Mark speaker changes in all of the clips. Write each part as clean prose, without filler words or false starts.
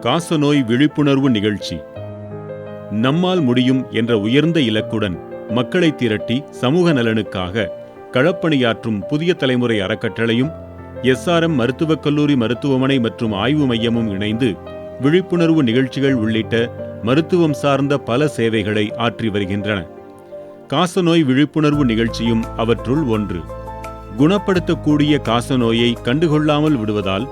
Speaker 1: காசநோய் விழிப்புணர்வு நிகழ்ச்சி. நம்மால் முடியும் என்ற உயர்ந்த இலக்குடன் மக்களை திரட்டி சமூக நலனுக்காக களப்பணியாற்றும் புதிய தலைமுறை அறக்கட்டளையும் SRM மருத்துவக் கல்லூரி மருத்துவமனை மற்றும் ஆய்வு மையமும் இணைந்து விழிப்புணர்வு நிகழ்ச்சிகள் உள்ளிட்ட மருத்துவம் சார்ந்த பல சேவைகளை ஆற்றி வருகின்றன. காசநோய் விழிப்புணர்வு நிகழ்ச்சியும் அவற்றுள் ஒன்று. குணப்படுத்தக்கூடிய காசநோயை கண்டுகொள்ளாமல் விடுவதால்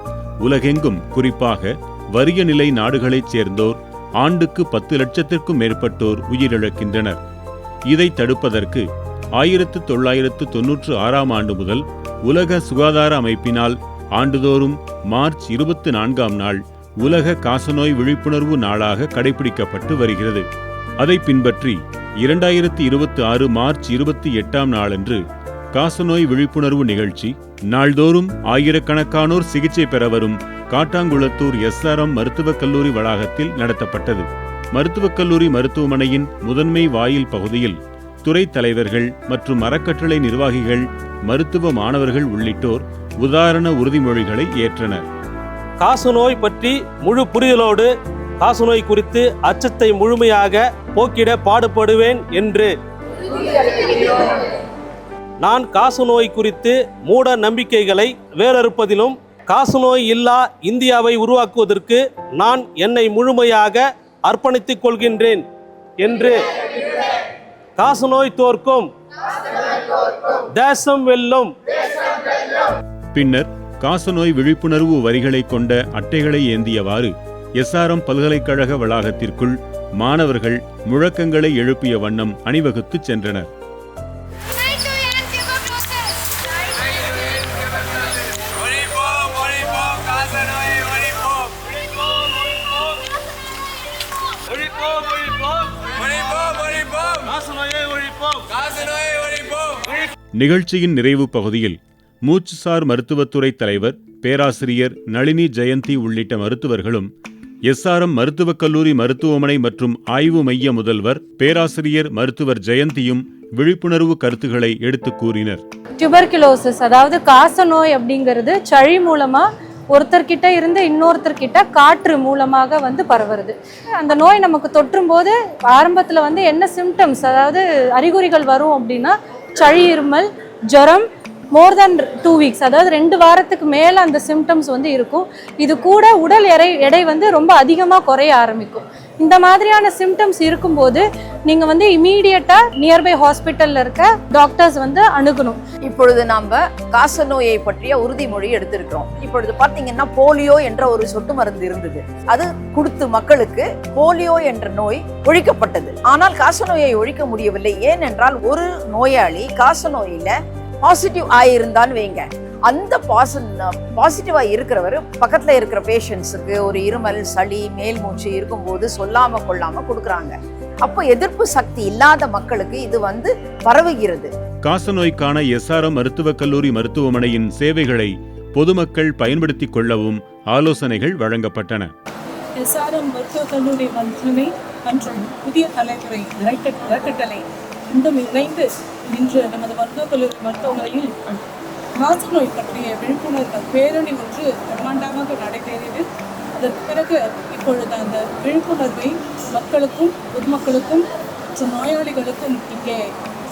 Speaker 1: உலகெங்கும், குறிப்பாக வறிய நிலை நாடுகளைச் சேர்ந்தோர் ஆண்டுக்கு 10 லட்சத்திற்கும் மேற்பட்டோர் உயிரிழக்கின்றனர். இதை தடுப்பதற்கு 1996ஆம் ஆண்டு முதல் உலக சுகாதார அமைப்பினால் ஆண்டுதோறும் மார்ச் 24ஆம் நாள் உலக காசநோய் விழிப்புணர்வு நாளாக கடைபிடிக்கப்பட்டு வருகிறது. அதை பின்பற்றி 2026 மார்ச் 28ஆம் நாளன்று காசநோய் விழிப்புணர்வு நிகழ்ச்சி நாள்தோறும் ஆயிரக்கணக்கானோர் சிகிச்சை பெற வரும் காட்டாங்குளத்தூர் SRM மருத்துவக் கல்லூரி வளாகத்தில் நடத்தப்பட்டது. மருத்துவக் கல்லூரி மருத்துவமனையின் முதன்மை வாயில் பகுதியில் துறை தலைவர்கள் மற்றும் அறக்கட்டளை நிர்வாகிகள், மருத்துவ மாணவர்கள் உள்ளிட்டோர் உதாரண உறுதிமொழிகளை ஏற்றனர்.
Speaker 2: காசநோய் பற்றி முழு புரிதலோடு காசநோய் குறித்து அச்சத்தை முழுமையாக போக்கிட பாடுபடுவேன் என்று நான் காசநோய் குறித்து மூட நம்பிக்கைகளை வேறறுப்பதிலும் காசநோய் இல்லா இந்தியாவை உருவாக்குவதற்கு நான் என்னை முழுமையாக அர்ப்பணித்துக் கொள்கின்றேன் என்று காசநோய் தோற்கும், தேசம் வெல்லும்.
Speaker 1: பின்னர் காசநோய் விழிப்புணர்வு வரிகளை கொண்ட அட்டைகளை ஏந்தியவாறு SRM பல்கலைக்கழக வளாகத்திற்குள் மாணவர்கள் முழக்கங்களை எழுப்பிய வண்ணம் அணிவகுத்துச் சென்றனர். நிகழ்ச்சியின் நிறைவு பகுதியில் மூச்சுசார் மருத்துவத்துறை தலைவர் பேராசிரியர் நளினி ஜெயந்தி உள்ளிட்ட மருத்துவர்களும் SRM மருத்துவக் கல்லூரி மருத்துவமனை மற்றும் ஆய்வு மைய முதல்வர் பேராசிரியர் மருத்துவர் ஜெயந்தியும் விழிப்புணர்வு கருத்துக்களை எடுத்து கூறினர்.
Speaker 3: டியூபர்குலோசிஸ், அதாவது காசநோய் அப்படிங்கிறது சளி மூலமா ஒருத்தர்கிட்ட இருந்து இன்னொருத்தர்கிட்ட காற்று மூலமாக பரவுறது. அந்த நோய் நமக்கு தொற்றும் போது ஆரம்பத்தில் என்ன சிம்டம்ஸ், அதாவது அறிகுறிகள் வரும் அப்படின்னா சளி, இருமல், ஜுரம், மோர் தென் 2 வீக்ஸ், அதாவது 2 வாரத்துக்கு மேலே அந்த சிம்டம்ஸ் இருக்கும். இது கூட உடல் எடை ரொம்ப அதிகமாக குறைய ஆரம்பிக்கும். இந்த மாதிரியான சிம்டம்ஸ் இருக்கும்போது நீங்கள் இமீடியட்டாக நியர்பை ஹாஸ்பிட்டலில் இருக்க டாக்டர்ஸ் அணுகணும்.
Speaker 4: இப்பொழுது நாம் காசநோயை பற்றிய உறுதிமொழி எடுத்திருக்கிறோம். இப்பொழுது பார்த்தீங்கன்னா போலியோ என்ற ஒரு சொட்டு மருந்து இருந்தது. அது கொடுத்து மக்களுக்கு போலியோ என்ற நோய் ஒழிக்கப்பட்டது. ஆனால் காசநோயை ஒழிக்க முடியவில்லை. ஏனென்றால் ஒரு நோயாளி காசநோயில பாசிட்டிவ் ஆயிருந்தான்னு வைங்க, அந்த பாசிட்டிவா இருக்கிறவர் பக்கத்துல இருக்கிற பேஷண்ட்ஸுக்கு ஒரு இருமல், சளி, மேல் மூச்சு இருக்கும்போது சொல்லாம கொள்ளாம கொடுக்குறாங்க. அப்போ எதிர்ப்பு சக்தி இல்லாத மக்களுக்கு இது பரவுகிறது.
Speaker 1: காசநோய்க்கான SRM மருத்துவக் கல்லூரி மருத்துவமனையின் சேவைகளை பொதுமக்கள் பயன்படுத்திக் கொள்ளவும் ஆலோசனைகள் வழங்கப்பட்டன.
Speaker 5: SRM மருத்துவக் கல்லூரி மருத்துவமனை மற்றும் புதிய தலைமுறை அறக்கட்டளை இணைந்து இன்று நமது மருத்துவக் கல்லூரி மருத்துவமனையில் காசநோய் பற்றிய விழிப்புணர்வு பேரணி ஒன்று பிரம்மாண்டமாக நடைபெறுகிறது. அதற்கு பிறகு இப்பொழுது அந்த விழிப்புணர்வை மக்களுக்கும் பொதுமக்களுக்கும் மற்றும் நோயாளிகளுக்கும் இங்கே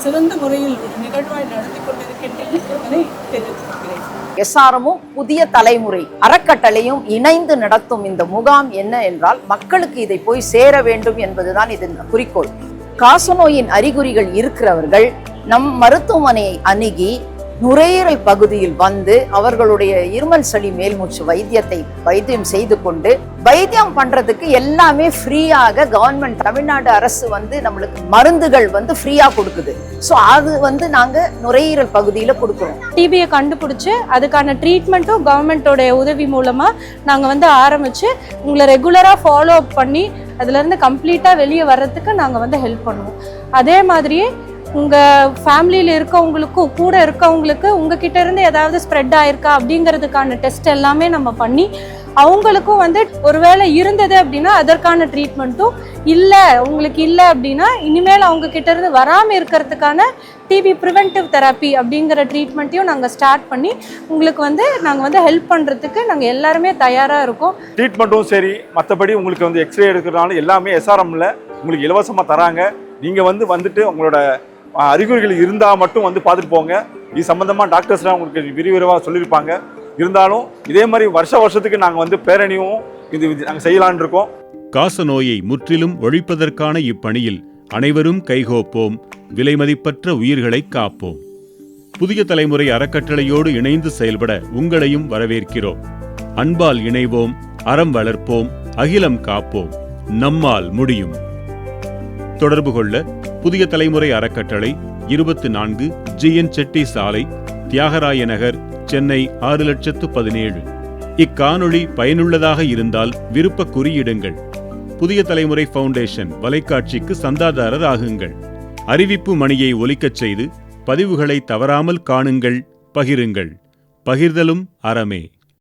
Speaker 5: சிறந்த முறையில் ஒரு நிகழ்வாய் நடத்தி கொண்டிருக்கின்றேன் என்பதை தெரிவித்திருக்கிறேன்.
Speaker 4: SRMும் புதிய தலைமுறை அறக்கட்டளையும் இணைந்து நடத்தும் இந்த முகாம் என்ன என்றால், மக்களுக்கு இதை போய் சேர வேண்டும் என்பதுதான் இதன் குறிக்கோள். காசநோயின் அறிகுறிகள் இருக்கிறவர்கள் நம் மருத்துவமனையை அணுகி நுரையீரல் பகுதியில் அவர்களுடைய இருமல், சளி, மேல்மூச்சு வைத்தியம் செய்து கொண்டு, வைத்தியம் பண்றதுக்கு எல்லாமே ஃப்ரீயாக கவர்மெண்ட் தமிழ்நாடு அரசு நம்மளுக்கு மருந்துகள் ஃப்ரீயா கொடுக்குது. ஸோ அது நாங்க நுரையீரல் பகுதியில கொடுக்குறோம்.
Speaker 3: டிபியை கண்டுபிடிச்சு அதுக்கான ட்ரீட்மெண்ட்டும் கவர்மெண்டோட உதவி மூலமா நாங்க ஆரம்பிச்சு உங்களை ரெகுலரா ஃபாலோ அப் பண்ணி அதுல இருந்து கம்ப்ளீட்டா வெளியே வர்றதுக்கு நாங்க ஹெல்ப் பண்ணுவோம். அதே மாதிரியே உங்கள் ஃபேமிலியில் இருக்கவங்களுக்கும் உங்ககிட்ட இருந்து ஏதாவது ஸ்ப்ரெட் ஆயிருக்கா அப்படிங்கிறதுக்கான டெஸ்ட் எல்லாமே நம்ம பண்ணி அவங்களுக்கும் வந்து ஒருவேளை இருந்தது அப்படின்னா அதற்கான ட்ரீட்மெண்ட்டும், இல்லை உங்களுக்கு இல்லை அப்படின்னா இனிமேல் அவங்க கிட்ட இருந்து வராமல் இருக்கிறதுக்கான டிபி ப்ரிவென்டிவ் தெரப்பி அப்படிங்கிற ட்ரீட்மெண்ட்டையும் நாங்கள் ஸ்டார்ட் பண்ணி உங்களுக்கு வந்து நாங்கள் வந்து ஹெல்ப் பண்ணுறதுக்கு நாங்கள் எல்லாருமே தயாராக இருக்கோம்.
Speaker 6: ட்ரீட்மெண்ட்டும் சரி, மற்றபடி உங்களுக்கு வந்து எக்ஸ்ரே எடுக்கிறதுனால எல்லாமே SRMல உங்களுக்கு இலவசமாக தராங்க. நீங்கள் வந்துட்டு உங்களோட அறிகுறிகள் இருந்தால் மட்டும் வந்து பார்த்துட்டு போங்க. இது சம்மந்தமாக டாக்டர்ஸ்லாம் உங்களுக்கு விரிவாக சொல்லியிருப்பாங்க. இருந்தாலும் இதே மாதிரி வருஷத்துக்கு நாங்கள் வந்து பேரணியும் இது நாங்கள் செய்யலான் இருக்கோம்.
Speaker 1: காசநோயை முற்றிலும் ஒழிப்பதற்கான இப்பணியில் அனைவரும் கைகோப்போம், விலைமதிப்பற்ற உயிர்களை காப்போம். புதிய தலைமுறை அறக்கட்டளையோடு இணைந்து செயல்பட உங்களையும் வரவேற்கிறோம். அன்பால் இணைவோம், அறம் வளர்ப்போம், அகிலம் காப்போம். நம்மால் முடியும். தொடர்பு கொள்ள புதிய தலைமுறை அறக்கட்டளை 24 GN செட்டி சாலை, தியாகராய நகர், சென்னை 6017. இக்காணொளி பயனுள்ளதாக இருந்தால் விருப்ப குறியிடுங்கள். புதிய தலைமுறை ஃபவுண்டேஷன் வலைக்காட்சிக்கு சந்தாதாரர் ஆகுங்கள். அறிவிப்பு மணியை ஒலிக்கச் செய்து பதிவுகளை தவறாமல் காணுங்கள், பகிருங்கள். பகிர்தலும் அறமே.